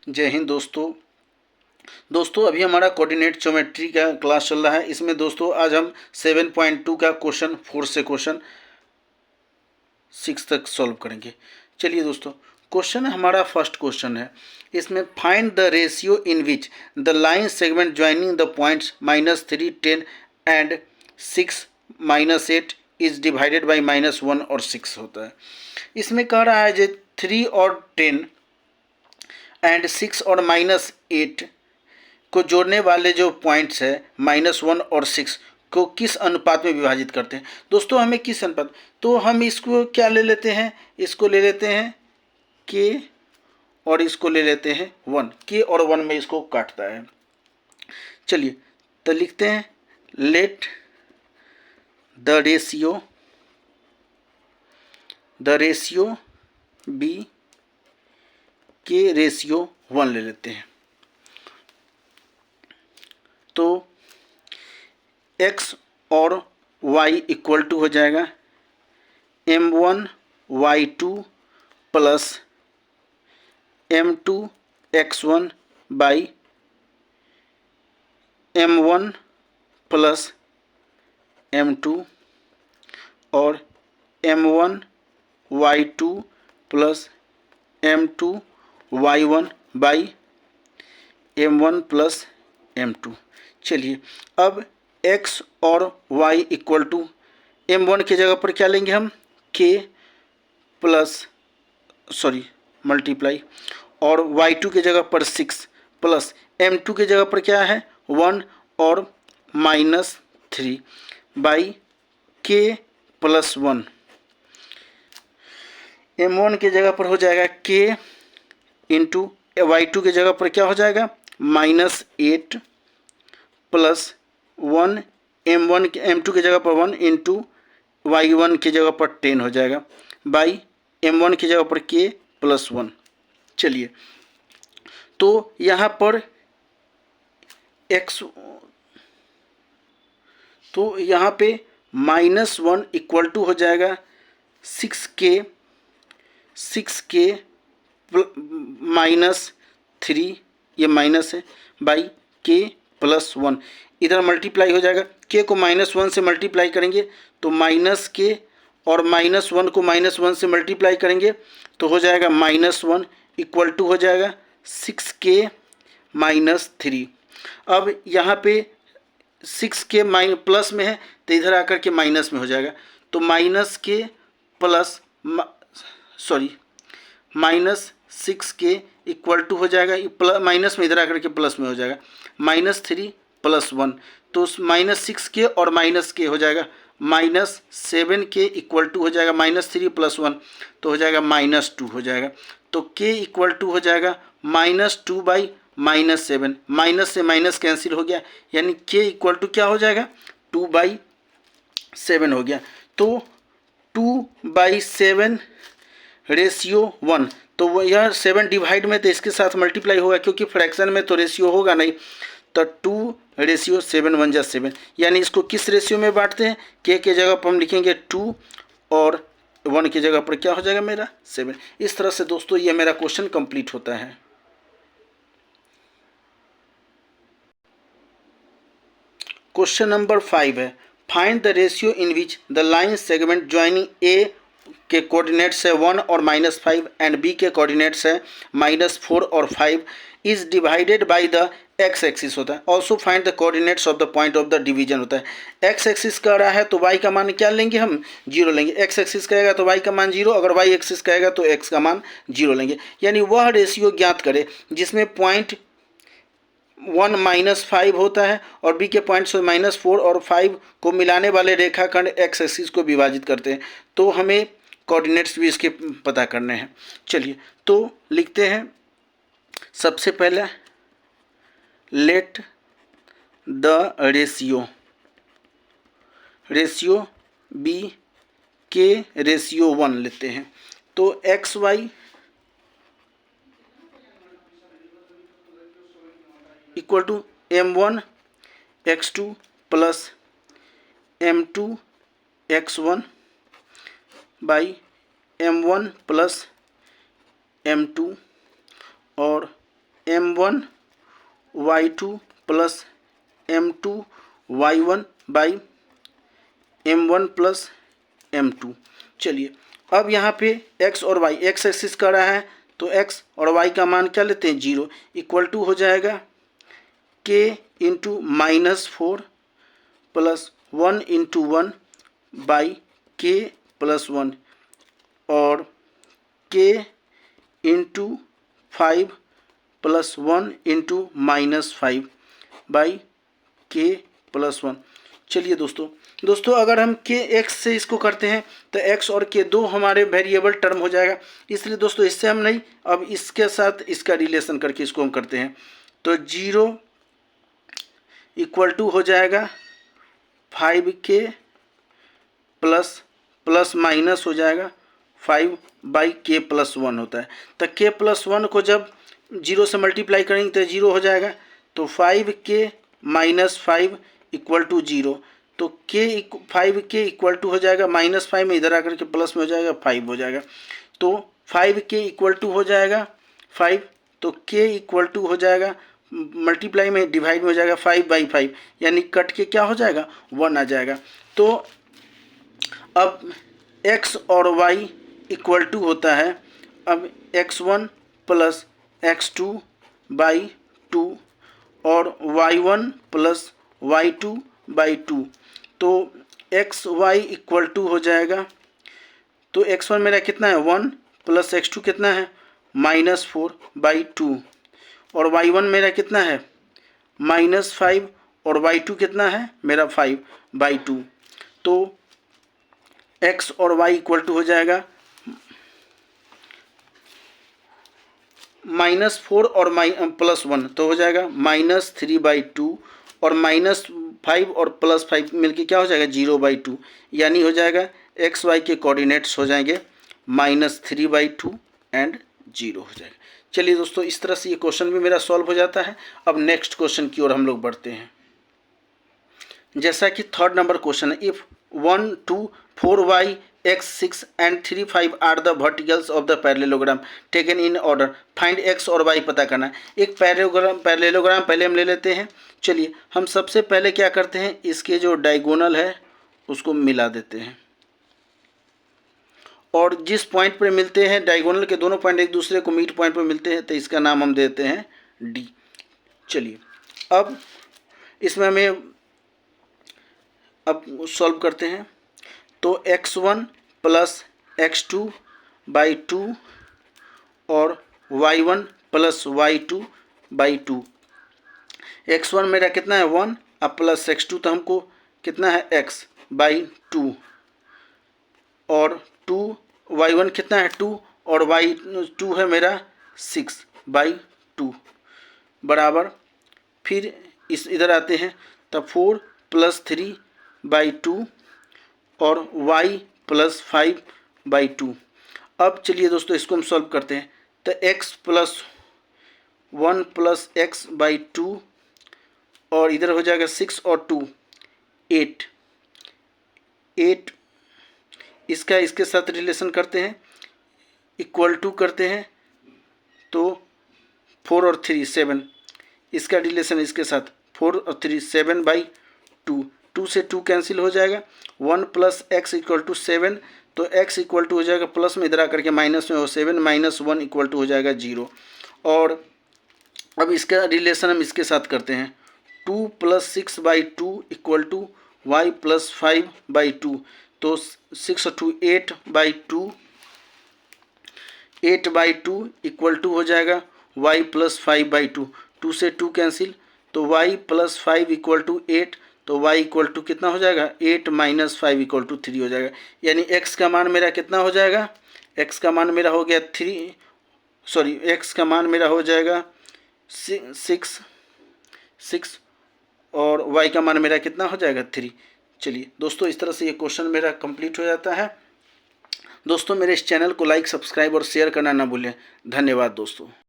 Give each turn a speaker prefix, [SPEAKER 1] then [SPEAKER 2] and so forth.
[SPEAKER 1] जय हिंद दोस्तों अभी हमारा कोऑर्डिनेट ज्योमेट्री का क्लास चल रहा है। इसमें दोस्तों आज हम 7.2 का क्वेश्चन 4 से क्वेश्चन 6 तक सॉल्व करेंगे। चलिए दोस्तों, क्वेश्चन हमारा फर्स्ट क्वेश्चन है। इसमें find the ratio in which the line segment joining the points -3, 10 and 6, -8 is divided by -1 और 6 होता है। इसमें कह रहा है जो 3 और 10 एंड 6 और -8 को जोड़ने वाले जो पॉइंट्स है -1 और 6 को किस अनुपात में विभाजित करते हैं। दोस्तों हमें किस अनुपात, तो हम इसको क्या ले लेते हैं, इसको ले लेते हैं के और इसको ले लेते हैं 1, के और 1 में इसको काटता है। चलिए तो लिखते हैं लेट द रेशियो बी के रेशियो 1 ले लेते हैं। तो x और y इक्वल टू हो जाएगा m1 y2 plus m2 x1 by m1 plus m2 और m1 y2 plus m2 y1 by m1 plus m2। चलिए अब x और y इक्वल टू m1 की जगह पर क्या लेंगे हम, k प्लस मल्टीप्लाई और y2 की जगह पर 6 प्लस m2 की जगह पर क्या है 1 और -3 बाई k प्लस 1। m1 की जगह पर हो जाएगा k इंटू y2 की जगह पर क्या हो जाएगा -8 प्लस 1 m2 की जगह पर 1 इंटू y1 की जगह पर 10 हो जाएगा बाई m1 की जगह पर k प्लस 1। चलिए तो यहाँ पर x, तो यहाँ पे -1 इक्वल टू हो जाएगा 6k -3, ये माइनस है बाई k प्लस 1। इधर मल्टीप्लाई हो जाएगा, k को -1 से मल्टीप्लाई करेंगे तो -k और -1 को -1 से मल्टीप्लाई करेंगे तो हो जाएगा -1 इक्वल टू हो जाएगा 6k -3। अब यहाँ पे 6k प्लस में है तो इधर आकर के माइनस में हो जाएगा, तो -k plus -6k equal to हो जाएगा माइनस में इधर आकर के प्लस में हो जाएगा -3 प्लस 1, तो -6k और -k हो जाएगा -7k इक्वल टू हो जाएगा -3 प्लस 1 तो हो जाएगा -2 हो जाएगा। तो k इक्वल टू हो जाएगा -2 बाई -7, माइनस से माइनस कैंसिल हो गया यानी k इक्वल टू क्या हो जाएगा 2/7 हो गया। तो 2/7 रेशियो 1, तो वो यह 7 डिवाइड में तो इसके साथ मल्टीप्लाई होगा क्योंकि फ्रैक्शन में तो रेशियो होगा नहीं, तो 2/7 1 जा 7, यानी इसको किस रेशियो में बांटते हैं, k के जगह पर हम लिखेंगे 2 और 1 की जगह पर क्या हो जाएगा मेरा 7। इस तरह से दोस्तों ये मेरा क्वेश्चन कंप्लीट होता है। क्वेश्चन नंबर 5 है, find the ratio in which the line segment joining A के कोऑर्डिनेट्स है 1 और -5 एंड बी के कोऑर्डिनेट्स है -4 और 5 is divided by the x axis होता है। Also find the coordinates of the point of the division होता है। एक्स एक्सिस कह रहा है तो वाई का मान क्या लेंगे हम 0 लेंगे, एक्स एक्सिस कहेगा तो वाई का मान 0, अगर वाई एक्सिस कहेगा तो एक्स का मान 0 लेंगे। यानी वह रेशियो ज्ञात करे जिसमें पॉइंट 1 -5 होता है और बी के पॉइंट से -4 और 5 को मिलाने वाले रेखाखंड एक्स एक्सिस को विभाजित करते हैं। तो हमें कोऑर्डिनेट्स भी इसके पता करने हैं। चलिए तो लिखते हैं सबसे पहले लेट द रेशियो बी के रेशियो 1 लेते हैं। तो X Y equal to m1 x2 plus m2 x1 by m1 plus m2 और m1 y2 plus m2 y1 by m1 plus m2। चलिए अब यहाँ पे x और y, x एक्सिस का रहा है तो x और y का मान क्या लेते हैं 0, इक्वल टू हो जाएगा k into -4 plus 1 into 1 by k plus 1 और k into 5 plus 1 into -5 by k plus 1। चलिए दोस्तों अगर हम k x से इसको करते हैं तो x और k दो हमारे वेरिएबल टर्म हो जाएगा, इसलिए दोस्तों इससे हम नहीं, अब इसके साथ इसका रिलेशन करके इसको हम करते हैं तो 0 इक्वल टू हो जाएगा 5k प्लस माइनस हो जाएगा 5 बाई k प्लस 1 होता है। तो k प्लस 1 को जब 0 से मल्टीप्लाई करेंगे तो 0 हो जाएगा, तो 5k माइनस 5 इक्वल टू 0, तो 5k इक्वल टू हो जाएगा -5 में इधर आकर के प्लस में हो जाएगा 5 हो जाएगा, तो 5k इक्वल टू हो जाएगा 5, तो k इक्वल टू हो जाएगा मल्टीप्लाई में डिवाइड में हो जाएगा 5 बाई 5, यानी कट के क्या हो जाएगा 1 आ जाएगा। तो अब x और y इक्वल टू होता है अब x1 प्लस x2 बाई 2 और y1 प्लस y2 बाई 2, तो xy इक्वल टू हो जाएगा, तो x1 मेरा कितना है 1 प्लस x2 कितना है -4 बाई 2 और y1 मेरा कितना है -5 और y2 कितना है मेरा 5 बाई 2, तो x और y इक्वल टू हो जाएगा -4 और +1, तो हो जाएगा -3 बाई 2 और -5 और +5 मिलके क्या हो जाएगा 0 बाई 2, यानी हो जाएगा एक्स वाई के कोऑर्डिनेट्स हो जाएंगे -3 बाई 2 एंड 0 हो जाएगा। चलिए दोस्तों इस तरह से ये क्वेश्चन भी मेरा सॉल्व हो जाता है। अब नेक्स्ट क्वेश्चन की ओर हम लोग बढ़ते हैं। जैसा कि थर्ड नंबर क्वेश्चन है, if 1 2 4y x 6 and 3 5 are the verticals of the parallelogram taken in order, find x और y पता करना है। एक पैरेललोग्राम पहले हम ले लेते हैं। चलिए हम सबसे पहले क्या करते हैं, इसके जो डायगोनल है उसको मिला देते हैं और जिस पॉइंट पर मिलते हैं डायगोनल के दोनों पॉइंट एक दूसरे को मीट पॉइंट पर मिलते हैं तो इसका नाम हम देते हैं D। चलिए अब इसमें हमें अब सॉल्व करते हैं, तो x1 प्लस x2 बाई 2 और y1 plus y2 by 2। x1 मेरा कितना है 1 अब प्लस x2 तो हमको कितना है x बाई 2 और 2 y1 कितना है 2 और y2 है मेरा 6 बाई 2 बराबर, फिर इस इधर आते हैं तब 4 प्लस 3 बाई 2 और y प्लस 5 बाई 2। अब चलिए दोस्तों इसको हम सॉल्व करते हैं, तो x plus 1 plus x by 2 और इधर हो जाएगा 6 और 2 8 इसका इसके साथ रिलेशन करते हैं, इक्वल टू करते हैं तो 4 और 3 7, इसका रिलेशन इसके साथ 4 और 3 7 बाई 2, 2 से 2 कैंसिल हो जाएगा, 1 प्लस एक्स इक्वल टू 7, तो x इक्वल टू हो जाएगा प्लस में इधर आकर के माइनस में हो 7 माइनस 1 इक्वल टू हो जाएगा 0। और अब इसका रिलेशन हम इसके साथ करते हैं, 2 plus 6 by 2 equal to y plus 5 by 2, तो 6 और 2 8 बाई 2, 8 बाई 2 इक्वल टू हो जाएगा y प्लस 5 बाई 2, 2 से 2 कैंसिल, तो y प्लस 5 इक्वल टू 8, तो y इक्वल टू कितना हो जाएगा 8 माइनस 5 इक्वल टू 3 हो जाएगा, यानी x का मान मेरा कितना हो जाएगा, x का मान मेरा हो गया x का मान मेरा हो जाएगा 6 और y का मान मेरा कितना हो जाएगा 3। चलिए दोस्तों इस तरह से ये क्वेश्चन मेरा कंप्लीट हो जाता है। दोस्तों मेरे इस चैनल को लाइक सब्सक्राइब और शेयर करना ना भूलें। धन्यवाद दोस्तों।